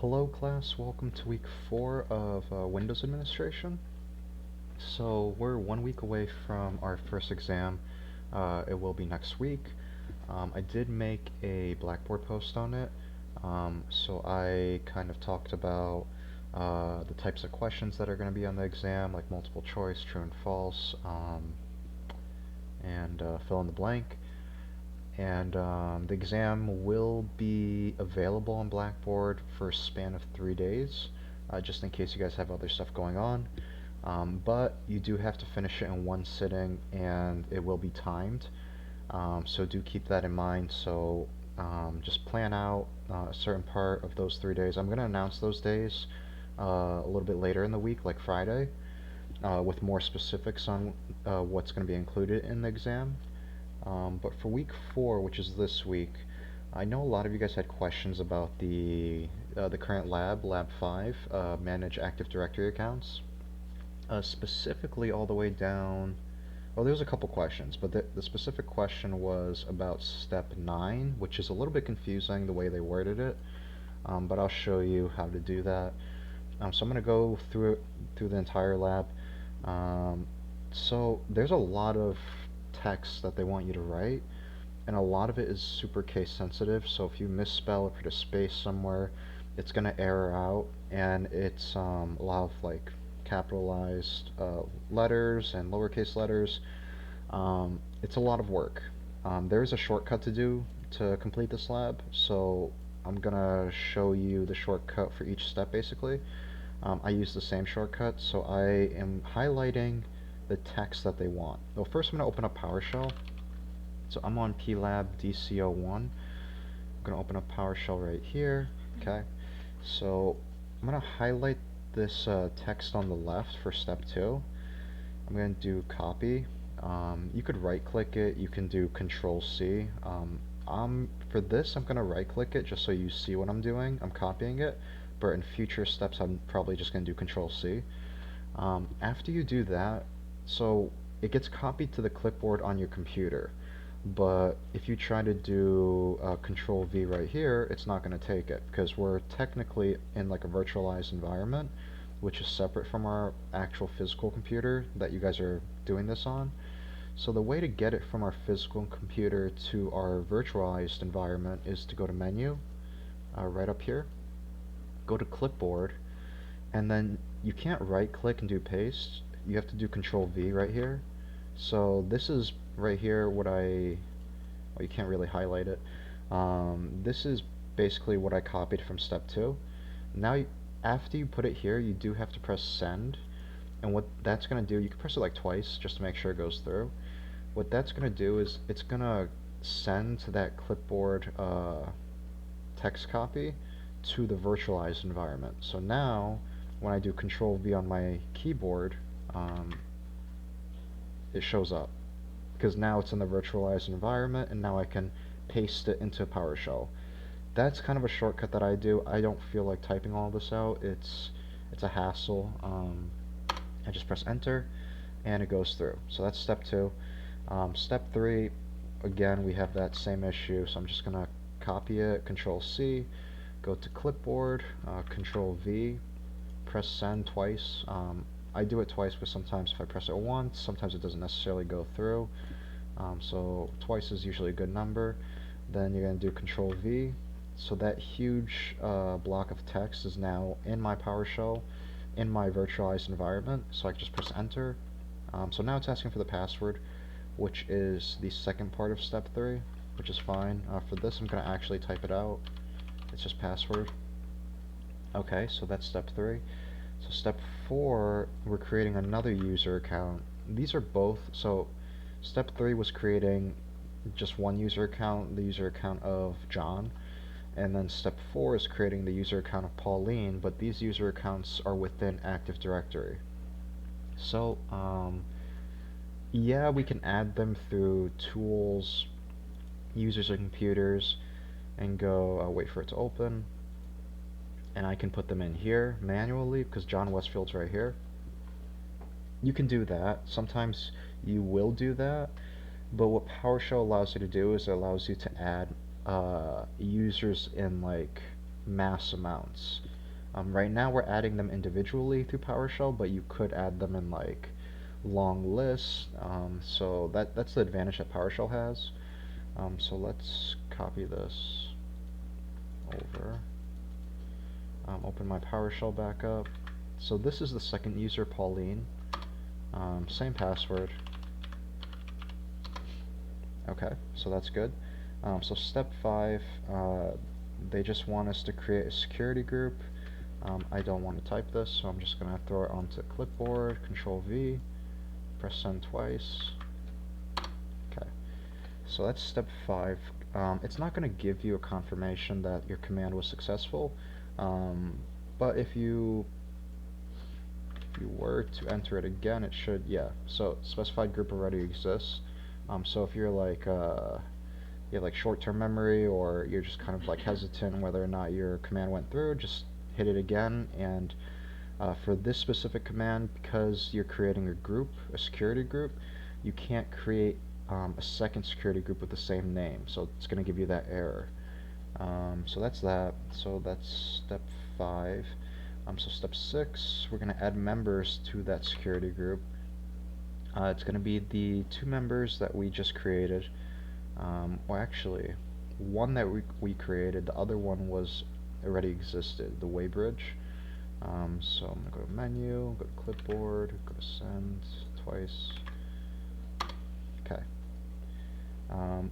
Hello class, welcome to week 4 of Windows Administration. So we're 1 week away from our first exam. It will be next week. I did make a Blackboard post on it. So I kind of talked about the types of questions that are going to be on the exam, like multiple choice, true and false, and fill in the blank. And the exam will be available on Blackboard for a span of 3 days, just in case you guys have other stuff going on. But you do have to finish it in one sitting, and it will be timed. So do keep that in mind. So just plan out a certain part of those 3 days. I'm going to announce those days a little bit later in the week, like Friday, with more specifics on what's going to be included in the exam. But for week 4, which is this week, I know a lot of you guys had questions about the current lab 5, manage Active Directory accounts. Specifically all the way down, well, there was a couple questions, but the specific question was about step 9, which is a little bit confusing the way they worded it, but I'll show you how to do that. So I'm going to go through the entire lab. So there's a lot of text that they want you to write, and a lot of it is super case sensitive. So if you misspell or put a space somewhere, it's gonna error out, and it's a lot of like capitalized letters and lowercase letters. It's a lot of work. There is a shortcut to do to complete this lab, so I'm gonna show you the shortcut for each step basically. I use the same shortcut, so I am highlighting the text that they want. Well, first I'm going to open up PowerShell. So I'm on PLAB DC01. I'm going to open up PowerShell right here. Okay. So I'm going to highlight this text on the left for step 2. I'm going to do copy. You could right click it. You can do Control C. For this, I'm going to right click it just so you see what I'm doing. I'm copying it. But in future steps, I'm probably just going to do Control C. After you do that, so it gets copied to the clipboard on your computer, but if you try to do Control V right here, it's not going to take it because we're technically in like a virtualized environment, which is separate from our actual physical computer that you guys are doing this on. So the way to get it from our physical computer to our virtualized environment is to go to Menu, right up here, go to Clipboard, and then you can't right click and do paste. You have to do Control V right here. So this is right here what well, you can't really highlight it. This is basically what I copied from step 2. Now after you put it here, you do have to press send, and what that's going to do, you can press it like twice just to make sure it goes through. What that's going to do is it's going to send to that clipboard text copy to the virtualized environment. So now when I do Control V on my keyboard, it shows up because now it's in the virtualized environment, and now I can paste it into PowerShell. That's kind of a shortcut that I do. I don't feel like typing all this out. It's a hassle. I just press enter and it goes through. So that's step 2. Step 3, again, we have that same issue, so I'm just gonna copy it, Control C, go to clipboard, Control V, press send twice. I do it twice because sometimes if I press it once, sometimes it doesn't necessarily go through. So twice is usually a good number. Then you're going to do Control V. So that huge block of text is now in my PowerShell, in my virtualized environment. So I can just press enter. So now it's asking for the password, which is the second part of step 3, which is fine. For this, I'm going to actually type it out. It's just password. Okay, so that's step 3. So step 4, we're creating another user account. These are both, so step 3 was creating just one user account, the user account of John, and then step 4 is creating the user account of Pauline, but these user accounts are within Active Directory. So, yeah, we can add them through tools, users and computers, and go, wait for it to open, and I can put them in here manually because John Westfield's right here. You can do that. Sometimes you will do that, but what PowerShell allows you to do is it allows you to add users in like mass amounts. Right now we're adding them individually through PowerShell, but you could add them in like long lists. So that's the advantage that PowerShell has. So let's copy this over. Open my PowerShell back up. So this is the second user, Pauline. Same password. Okay, so that's good. So step 5, they just want us to create a security group. I don't want to type this, so I'm just going to throw it onto clipboard, Control V, press send twice. Okay, so that's step 5. It's not going to give you a confirmation that your command was successful, but if you were to enter it again, it should, yeah. So specified group already exists. So if you're like you have like short-term memory, or you're just kind of like hesitant whether or not your command went through, just hit it again. And for this specific command, because you're creating a group, a security group, you can't create a second security group with the same name, so it's going to give you that error. So that's that. So that's step 5. So step 6, we're going to add members to that security group. It's going to be the 2 members that we just created. Well, actually, one that we created, the other one was already existed, the Waybridge. So I'm going to go to menu, go to clipboard, go to send twice. Okay.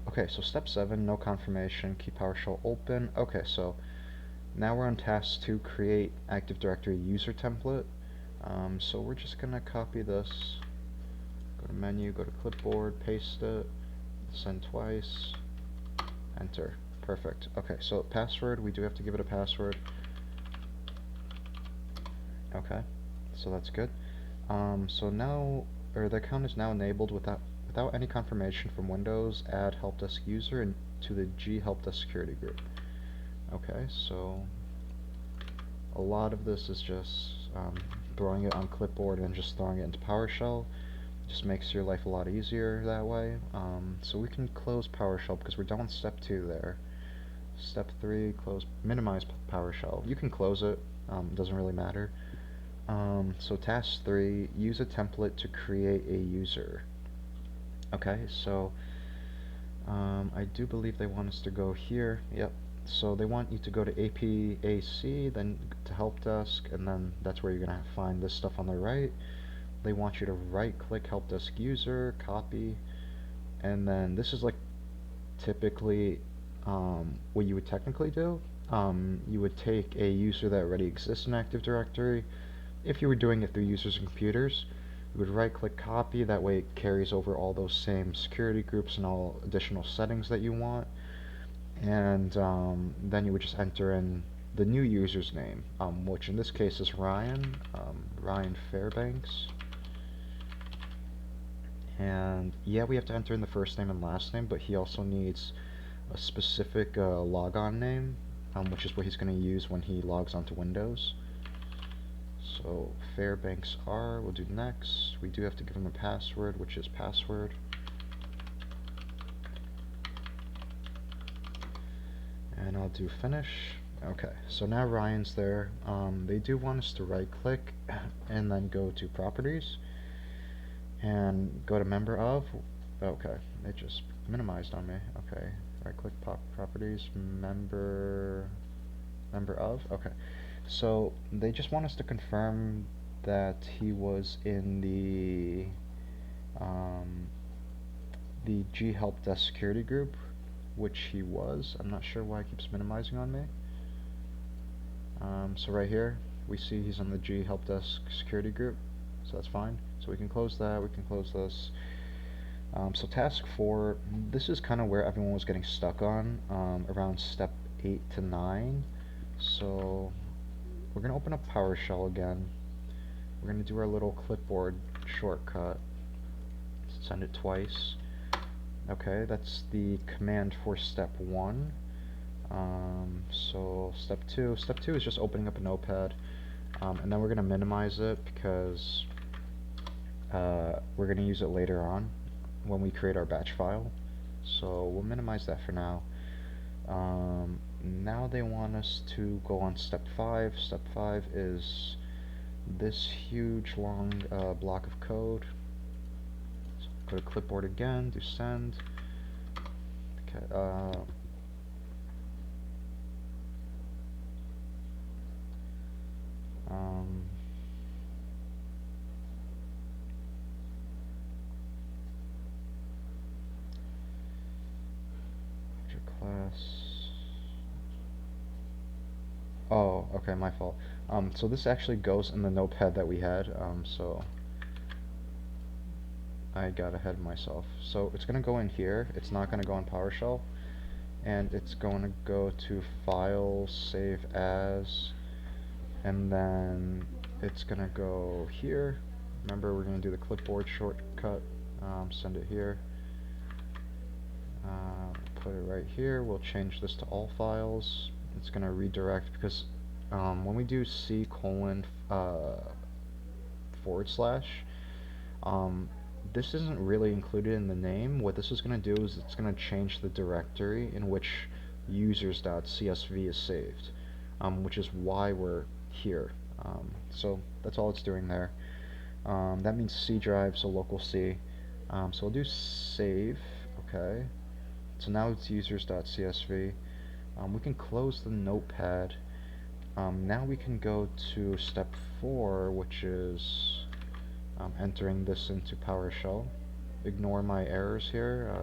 Okay, so step 7, no confirmation, keep PowerShell open. Okay, so now we're on task to create Active Directory user template. So we're just going to copy this, go to menu, go to clipboard, paste it, send twice, enter. Perfect. Okay, so password, we do have to give it a password. Okay, so that's good. So now, the account is now enabled without any confirmation from Windows. Add help desk user into the G help desk security group. Okay, so a lot of this is just throwing it on clipboard and just throwing it into PowerShell. Just makes your life a lot easier that way. So we can close PowerShell because we're done with step 2 there. Step 3, close, minimize PowerShell. You can close it, doesn't really matter. So task 3, use a template to create a user. Okay, so I do believe they want us to go here. Yep. So they want you to go to APAC, then to help desk, and then that's where you're gonna find this stuff on the right. They want you to right-click help desk user, copy, and then this is like typically what you would technically do. You would take a user that already exists in Active Directory. If you were doing it through users and computers, you would right-click copy, that way it carries over all those same security groups and all additional settings that you want, and then you would just enter in the new user's name, which in this case is Ryan, Ryan Fairbanks. And yeah, we have to enter in the first name and last name, but he also needs a specific logon name, which is what he's going to use when he logs onto Windows. So Fairbanks R, we'll do next. We do have to give him a password, which is password. And I'll do finish. Okay, so now Ryan's there. They do want us to right click and then go to properties and go to member of. Okay, it just minimized on me. Okay, right click properties, member of. Okay, so they just want us to confirm that he was in the G help desk security group, which he was. I'm not sure why it keeps minimizing on me. So right here we see he's on the G help desk security group, so that's fine. So we can close that, we can close this. So task 4, this is kind of where everyone was getting stuck on, around step 8 to 9. So we're going to open up PowerShell again. We're going to do our little clipboard shortcut, send it twice. Okay, that's the command for step 1. So step 2 is just opening up a notepad, and then we're going to minimize it because we're going to use it later on when we create our batch file. So we'll minimize that for now. Now they want us to go on step 5. Step 5 is this huge long block of code. So go to clipboard again, do send. Okay, class. Oh, okay, my fault. So this actually goes in the notepad that we had, so I got ahead of myself. So it's gonna go in here, it's not gonna go in PowerShell, and it's going to go to File, Save As, and then it's gonna go here. Remember, we're gonna do the clipboard shortcut, send it here. Put it right here. We'll change this to all files. It's gonna redirect because when we do C:// this isn't really included in the name. What this is going to do is it's going to change the directory in which users.csv is saved, which is why we're here. So that's all it's doing there. That means C drive, so local C. So we'll do save. Okay. So now it's users.csv. We can close the notepad. Now we can go to step 4, which is entering this into PowerShell. Ignore my errors here.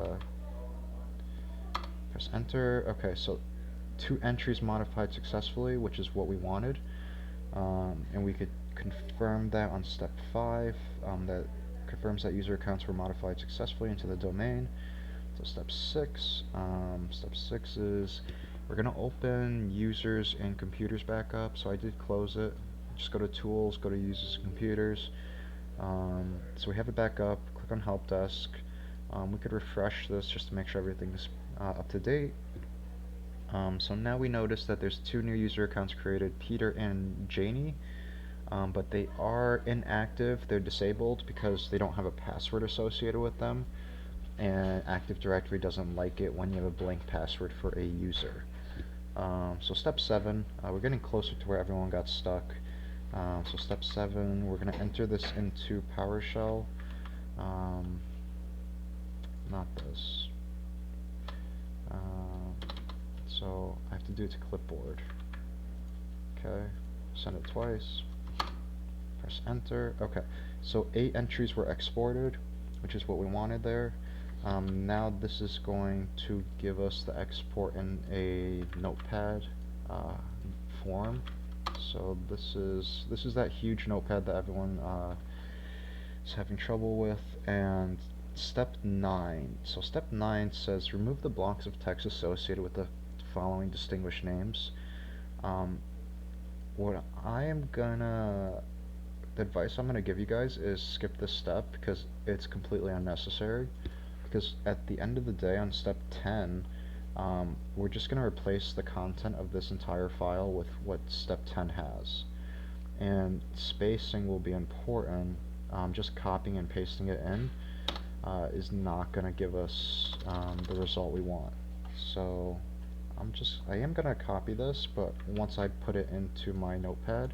Press enter. Okay, so 2 entries modified successfully, which is what we wanted. And we could confirm that on step 5. That confirms that user accounts were modified successfully into the domain. So step 6. Step 6 is we're going to open users and computers back up. So I did close it. Just go to tools, go to users and computers. So we have it back up. Click on help desk. We could refresh this just to make sure everything's up to date. So now we notice that there's 2 new user accounts created, Peter and Janie, but they are inactive. They're disabled because they don't have a password associated with them, and Active Directory doesn't like it when you have a blank password for a user. So step 7, we're getting closer to where everyone got stuck. So step 7, we're going to enter this into PowerShell. Not this. So I have to do it to clipboard. Okay, send it twice. Press enter. Okay, so 8 entries were exported, which is what we wanted there. Now this is going to give us the export in a notepad form. So this is that huge notepad that everyone is having trouble with. And step 9. So step 9 says remove the blocks of text associated with the following distinguished names. What I am gonna the advice I'm gonna give you guys is skip this step because it's completely unnecessary. Because at the end of the day, on step 10, we're just going to replace the content of this entire file with what step 10 has. And spacing will be important. Just copying and pasting it in is not going to give us the result we want. So I am going to copy this, but once I put it into my notepad,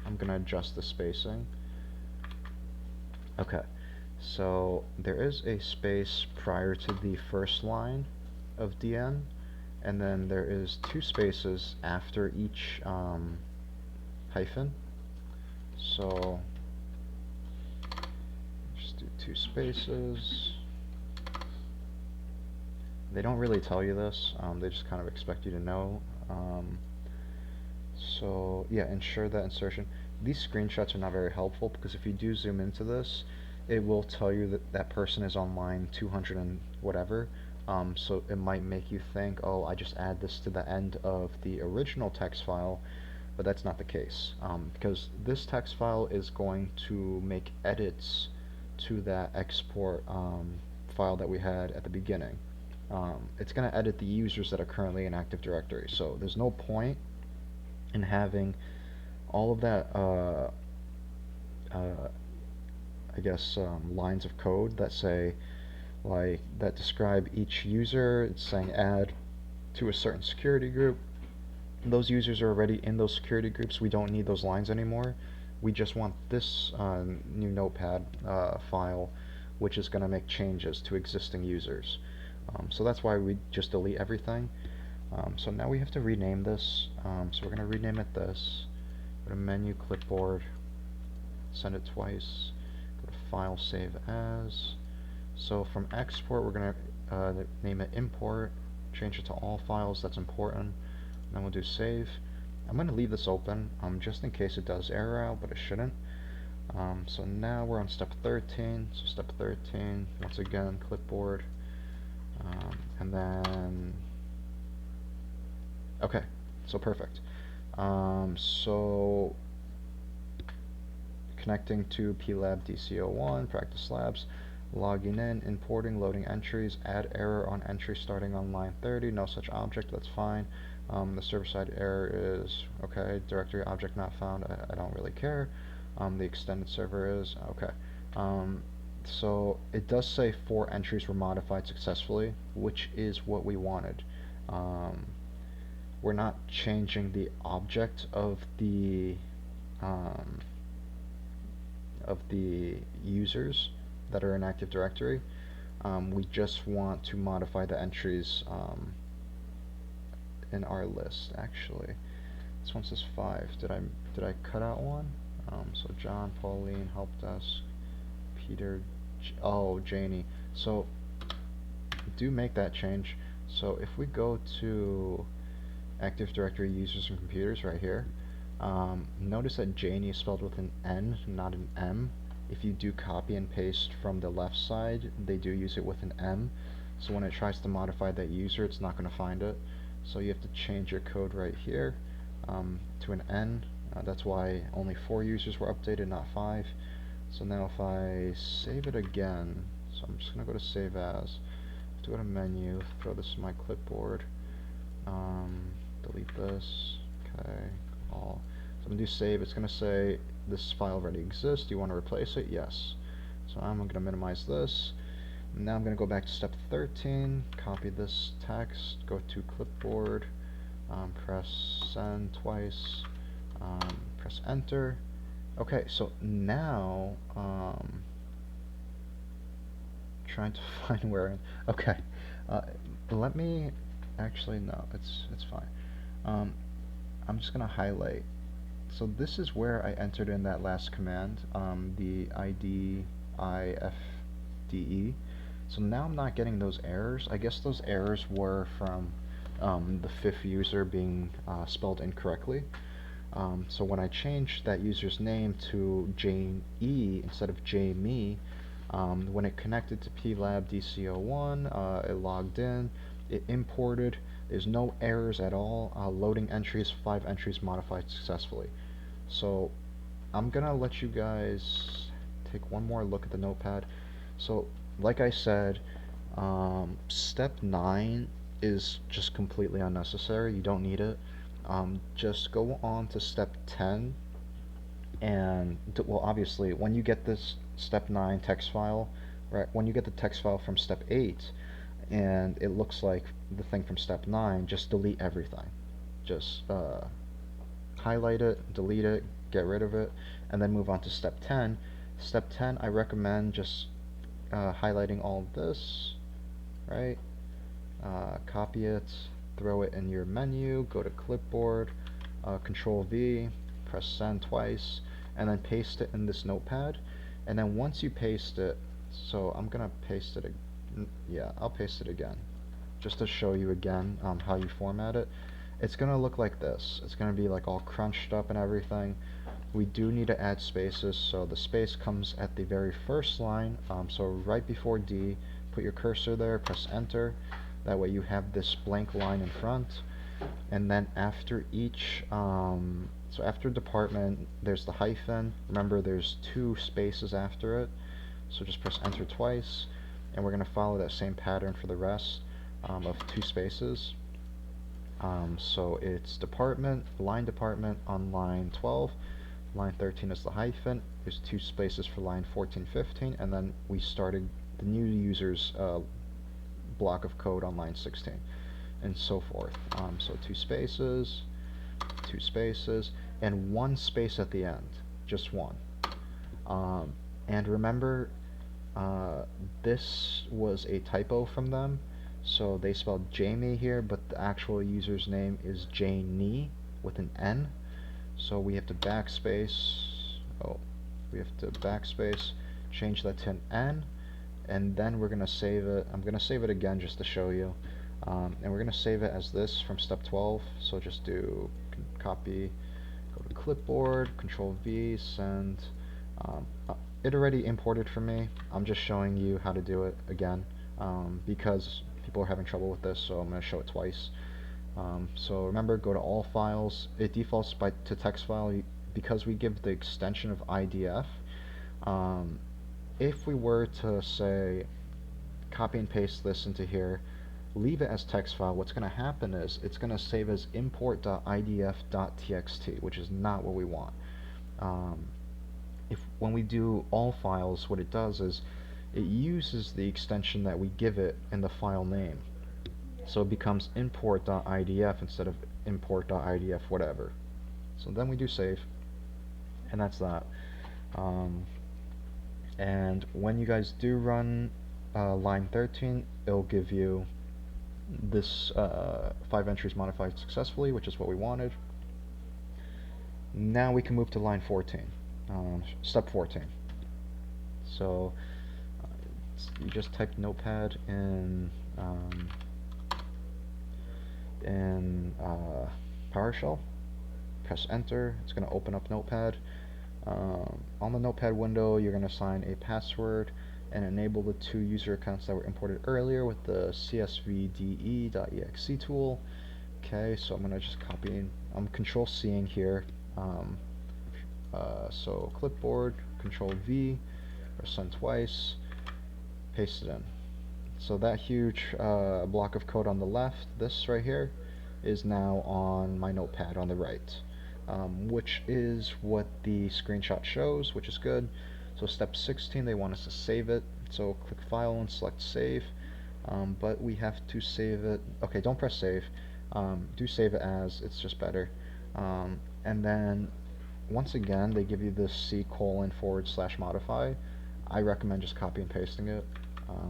I'm going to adjust the spacing. Okay. So there is a space prior to the first line of DN, and then there is 2 spaces after each hyphen. So just do 2 spaces. They don't really tell you this, they just kind of expect you to know. So yeah, ensure that insertion. These screenshots are not very helpful because if you do zoom into this, it will tell you that that person is on line 200 and whatever. So it might make you think, oh, I just add this to the end of the original text file, but that's not the case, because this text file is going to make edits to that export file that we had at the beginning. It's going to edit the users that are currently in Active Directory, so there's no point in having all of that I guess lines of code that say that describe each user. It's saying add to a certain security group, those users are already in those security groups. We don't need those lines anymore. We just want this new notepad file, which is going to make changes to existing users. So that's why we just delete everything. So now we have to rename this. So we're going to rename it this. Go to menu, clipboard, send it twice. Go to file, save as. So from export, we're going to name it import, change it to all files, that's important. And then we'll do save. I'm going to leave this open just in case it does error out, but it shouldn't. So now we're on step 13. So step 13, once again, clipboard. And then, okay, so perfect. So connecting to PLAB DC01, practice labs, logging in, importing, loading entries, add error on entry starting on line 30, no such object, that's fine. The server-side error is, okay, directory object not found, I don't really care. The extended server is, okay. So it does say 4 entries were modified successfully, which is what we wanted. We're not changing the object of the users that are in Active Directory. We just want to modify the entries in our list. Actually, this one says 5. Did I cut out one? So John, Pauline, help desk, Peter, Janie. So do make that change. So if we go to Active Directory users and computers right here, notice that Janie is spelled with an N, not an M. If you do copy and paste from the left side, they do use it with an M. So when it tries to modify that user, it's not going to find it. So you have to change your code right here to an N. That's why only 4 users were updated, not 5. So now if I save it again, so I'm just going to go to save as, go to menu, throw this in my clipboard, delete this, okay, all. So I'm going to do save. It's going to say this file already exists. Do you want to replace it? Yes. So I'm going to minimize this. Now I'm going to go back to step 13, copy this text, go to clipboard, press send twice, press enter. Okay, so now trying to find where. Okay, let me actually no, it's fine. I'm just gonna highlight. So this is where I entered in that last command, the IDIFDE. So now I'm not getting those errors. I guess those errors were from the 5th user being spelled incorrectly. So when I changed that user's name to Jane E instead of Jamie, when it connected to PLAB DC01, it logged in, it imported, there's no errors at all, loading entries, 5 entries modified successfully. So I'm gonna let you guys take one more look at the notepad. So like I said, step 9 is just completely unnecessary, you don't need it. Just go on to step 10 and well, obviously when you get this step 9 text file, right, when you get the text file from step 8 and it looks like the thing from step 9, just delete everything. Just highlight it, delete it, get rid of it, and then move on to step 10. Step 10, I recommend just highlighting all of this, right, copy it, throw it in your menu, go to clipboard, Control V, press send twice, and then paste it in this notepad. And then once you paste it, so I'm gonna paste it, yeah, I'll paste it again, just to show you again how you format it. It's gonna look like this. It's gonna be like all crunched up and everything. We do need to add spaces, so the space comes at the very first line, so right before D, put your cursor there, press enter. That way you have this blank line in front, and then after each, so after department, there's the hyphen. Remember, there's 2 spaces after it, so just press enter twice, and we're going to follow that same pattern for the rest of 2 spaces. So it's department on line 12, line 13 is the hyphen, there's 2 spaces for line 14, 15, and then we started the new user's block of code on line 16, and so forth. So 2 spaces, 2 spaces, and 1 space at the end, just 1. Um, and remember, uh, this was a typo from them, so they spelled Jamie here, but the actual user's name is Janie with an N. So we have to backspace, change that to an N, and then we're going to save it. I'm going to save it again just to show you. And we're going to save it as this from step 12, so just do copy, go to clipboard, control V, send. It already imported for me. I'm just showing you how to do it again, because people are having trouble with this, so I'm going to show it twice. So remember, go to all files. It defaults to text file because we give the extension of IDF. If we were to say copy and paste this into here, leave it as text file, what's going to happen is it's going to save as import.idf.txt, which is not what we want. When we do all files, what it does is it uses the extension that we give it in the file name. So it becomes import.idf instead of import.idf whatever. So then we do save, and that's that. And when you guys do run line 13, it'll give you this 5 entries modified successfully, which is what we wanted. Now we can move to line 14, step 14. So you just type Notepad in PowerShell, press enter, it's going to open up Notepad. On the Notepad window, you're going to assign a password and enable the 2 user accounts that were imported earlier with the csvde.exe tool. Okay, so I'm going to just copy, I'm control C'ing here. So clipboard, control V, or send twice, paste it in. So that huge block of code on the left, this right here, is now on my Notepad on the right, which is what the screenshot shows, which is good. So step 16, they want us to save it. So click File and select Save, but we have to save it. Okay, don't press Save. Do save it as, it's just better. And then once again, they give you this C:/modify. I recommend just copy and pasting it,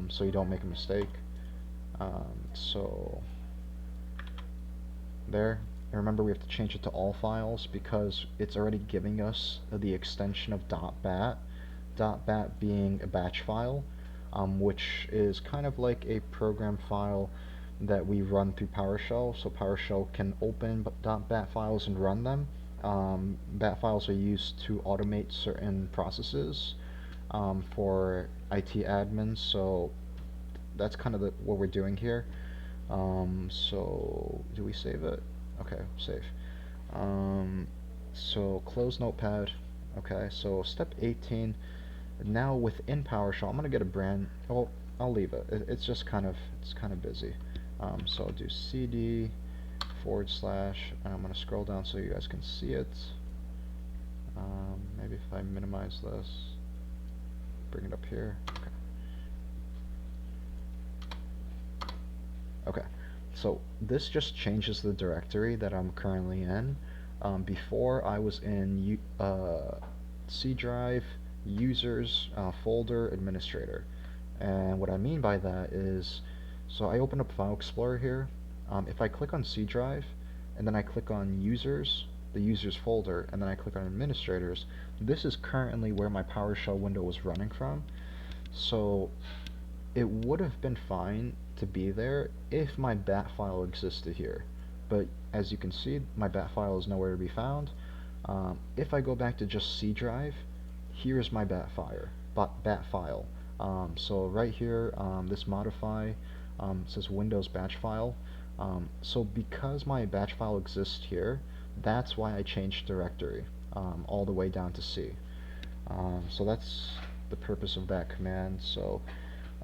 so you don't make a mistake. So there. And remember, we have to change it to all files because it's already giving us the extension of .bat. .bat being a batch file, which is kind of like a program file that we run through PowerShell. So PowerShell can open .bat files and run them. BAT files are used to automate certain processes for IT admins, so that's kind of what we're doing here. So do we save it? Okay, save. So close Notepad. Okay, so step 18. Now within PowerShell, I'm gonna get a brand. Oh, I'll leave it. It's just kind of busy. So I'll do cd / and I'm gonna scroll down so you guys can see it. Maybe if I minimize this, bring it up here. Okay, so this just changes the directory that I'm currently in. Before I was in C drive, users, folder, administrator. And what I mean by that is, so I open up File Explorer here. If I click on C drive, and then I click on users, the users folder, and then I click on administrators, this is currently where my PowerShell window was running from. So it would have been fine to be there if my bat file existed here, but as you can see, my bat file is nowhere to be found. If I go back to just C drive, here's my bat file. So right here, this modify says Windows batch file. So because my batch file exists here, that's why I changed directory all the way down to C. So that's the purpose of that command. So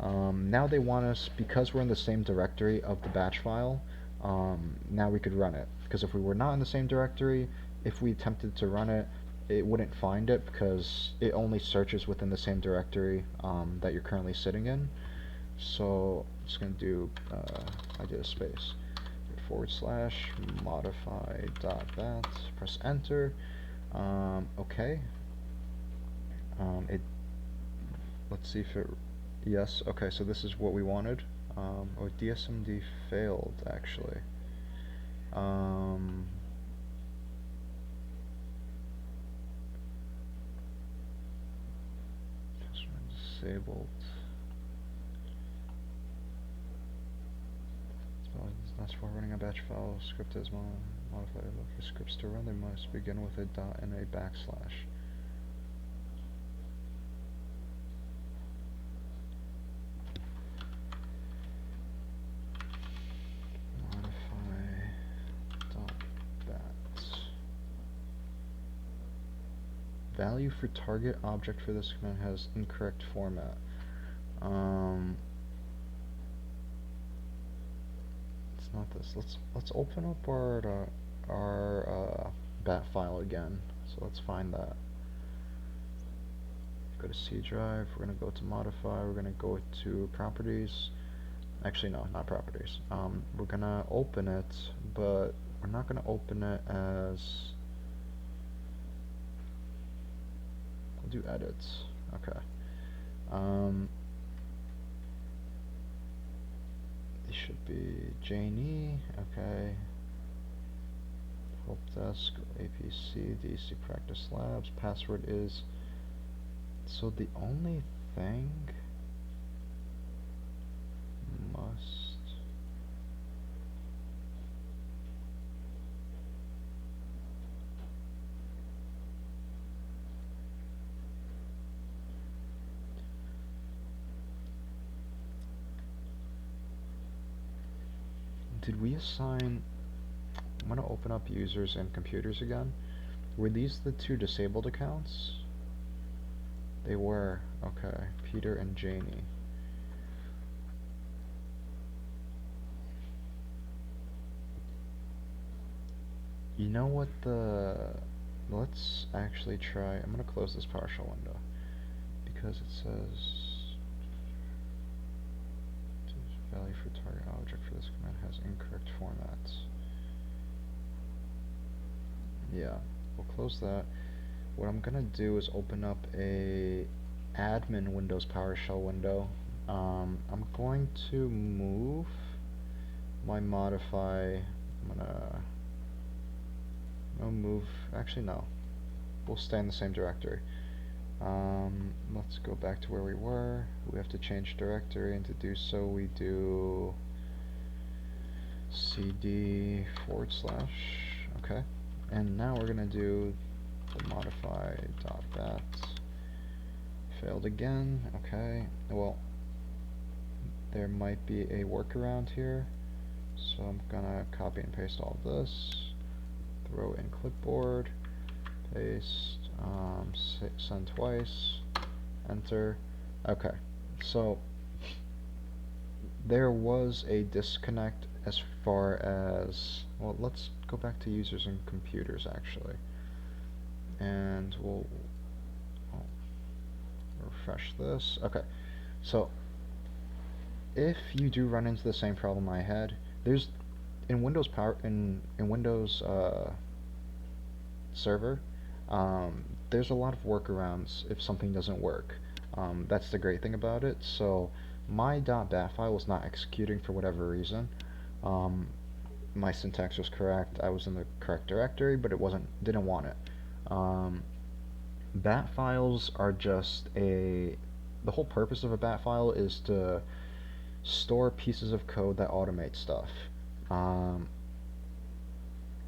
now they want us, because we're in the same directory of the batch file, now we could run it. Because if we were not in the same directory, if we attempted to run it, it wouldn't find it because it only searches within the same directory that you're currently sitting in. So I'm just going to do, I did a space, modify dot that, press enter. Okay. Let's see if it, yes, okay, so this is what we wanted. Oh, DSMD failed, actually. Disabled. That's for running a batch file script as modified. For scripts to run, they must begin with a dot and a backslash. Modify dot bat. Value for target object for this command has incorrect format. It's not this. Let's open up our bat file again. So let's find that. Go to C drive. We're gonna go to modify. We're gonna go to properties. Actually, no, not properties. We're gonna open it, but we're not gonna open it as. We'll do edits. Okay. It should be Janie. Okay. Help desk, APC, DC practice labs. Password is. So the only thing must. Did we assign? I'm going to open up users and computers again. Were these the two disabled accounts? They were. Okay. Peter and Janie. You know what let's actually try. I'm going to close this PowerShell window because it says value for target object for this command has incorrect formats. Yeah, we'll close that. What I'm gonna do is open up a admin Windows PowerShell window. I'm going to move my modify. I'll move. Actually, no. We'll stay in the same directory. Let's go back to where we were. We have to change directory, and to do so we do cd /. Okay, and now we're gonna do the modify dot bat. Failed again. Okay, well, there might be a workaround here, so I'm gonna copy and paste all this, throw in clipboard, paste, send twice, enter. Okay, so there was a disconnect as far as, well, let's go back to users and computers actually, and we'll refresh this. Okay, so if you do run into the same problem I had, there's in Windows Windows Server, there's a lot of workarounds if something doesn't work. That's the great thing about it. So my .bat file was not executing for whatever reason. My syntax was correct. I was in the correct directory, but it didn't want it. BAT files are just the whole purpose of a BAT file is to store pieces of code that automate stuff.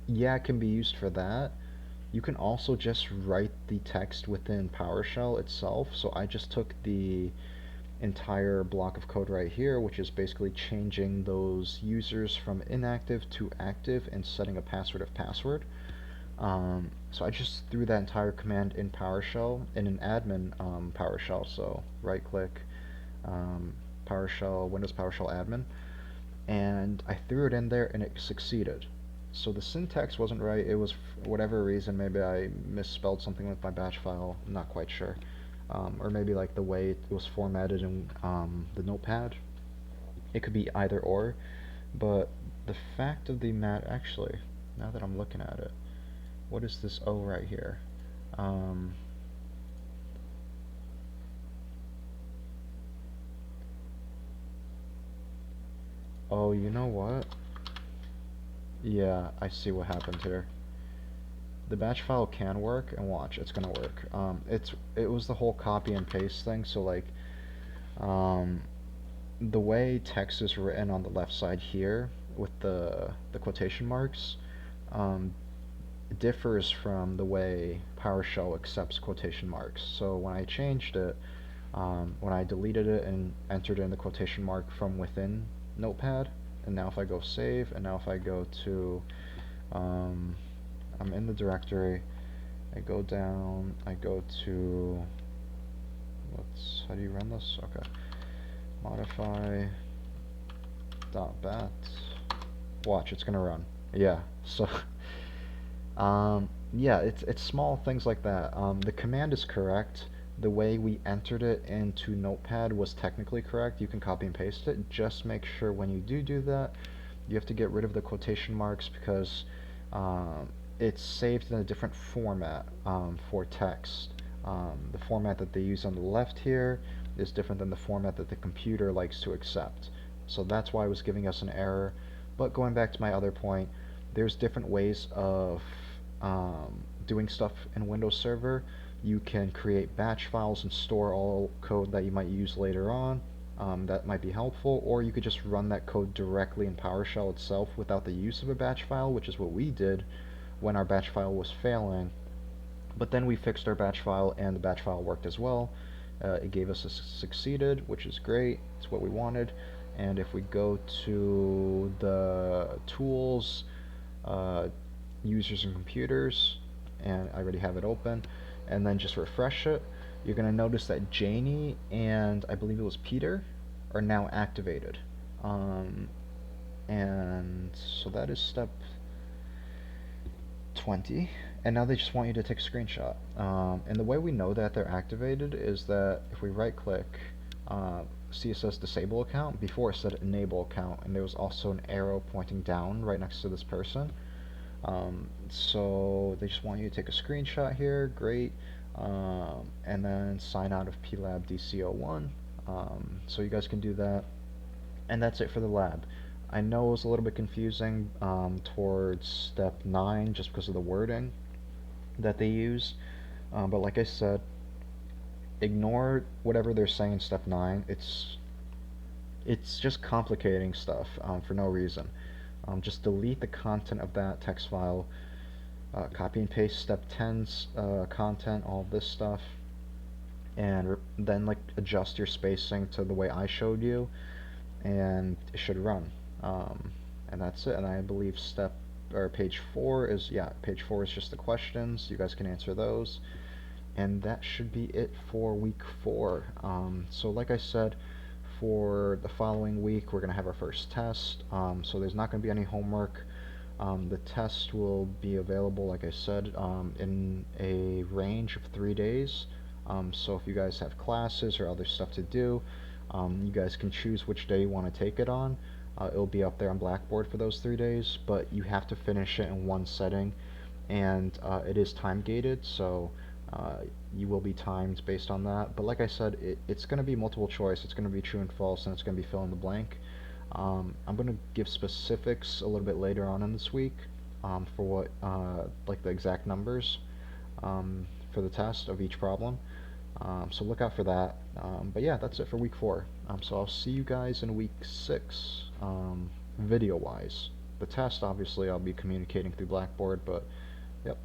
Yeah, it can be used for that. You can also just write the text within PowerShell itself. So I just took the entire block of code right here, which is basically changing those users from inactive to active and setting a password of password. So I just threw that entire command in PowerShell, in an admin PowerShell. So right click, PowerShell, Windows PowerShell admin, and I threw it in there and it succeeded. So the syntax wasn't right. It was, for whatever reason, maybe I misspelled something with my batch file, I'm not quite sure. Or maybe like the way it was formatted in the notepad. It could be either or, but the fact of the matter, actually, now that I'm looking at it, what is this O right here? Um, oh, you know what? Yeah, I see what happened here. The batch file can work, and watch, it's gonna work. It was the whole copy and paste thing, so like, um, the way text is written on the left side here with the quotation marks, um, differs from the way PowerShell accepts quotation marks. So when I changed it, when I deleted it and entered in the quotation mark from within Notepad, and now if I go save, and now if I go to, um, I'm in the directory, I go down, I go to, how do you run this? Okay, modify dot bat, watch, it's gonna run. Yeah, so yeah, it's small things like that. The command is correct. The way we entered it into Notepad was technically correct. You can copy and paste it. Just make sure when you do that, you have to get rid of the quotation marks because um, it's saved in a different format for text. The format that they use on the left here is different than the format that the computer likes to accept. So that's why it was giving us an error. But going back to my other point, there's different ways of doing stuff in Windows Server. You can create batch files and store all code that you might use later on. That might be helpful, or you could just run that code directly in PowerShell itself without the use of a batch file, which is what we did when our batch file was failing. But then we fixed our batch file, and the batch file worked as well. It gave us a succeeded, which is great. It's what we wanted. And if we go to the tools, users and computers, and I already have it open, and then just refresh it, you're going to notice that Janie and I believe it was Peter are now activated. And so that is step 20, and now they just want you to take a screenshot. And the way we know that they're activated is that if we right click, see it says disable account, before it said enable account, and there was also an arrow pointing down right next to this person. So they just want you to take a screenshot here, great, and then sign out of PLAB DC01. So you guys can do that, and that's it for the lab. I know it was a little bit confusing towards step 9 just because of the wording that they use, but like I said, ignore whatever they're saying in step 9. It's just complicating stuff for no reason. Just delete the content of that text file, copy and paste step 10's content, all this stuff, and then like adjust your spacing to the way I showed you, and it should run. And that's it. And I believe page 4 is, yeah, page 4 is just the questions. You guys can answer those, and that should be it for week 4. So like I said, for the following week we're going to have our first test, so there's not going to be any homework. The test will be available, like I said, in a range of 3 days. So if you guys have classes or other stuff to do, you guys can choose which day you want to take it on. It'll be up there on Blackboard for those 3 days, but you have to finish it in one setting, and it is time gated, so you will be timed based on that. But like I said, it's going to be multiple choice. It's going to be true and false, and it's going to be fill in the blank. I'm going to give specifics a little bit later on in this week for what, like the exact numbers for the test of each problem. So look out for that. But yeah, that's it for week 4. So I'll see you guys in week 6, video-wise. The test, obviously, I'll be communicating through Blackboard, but yep.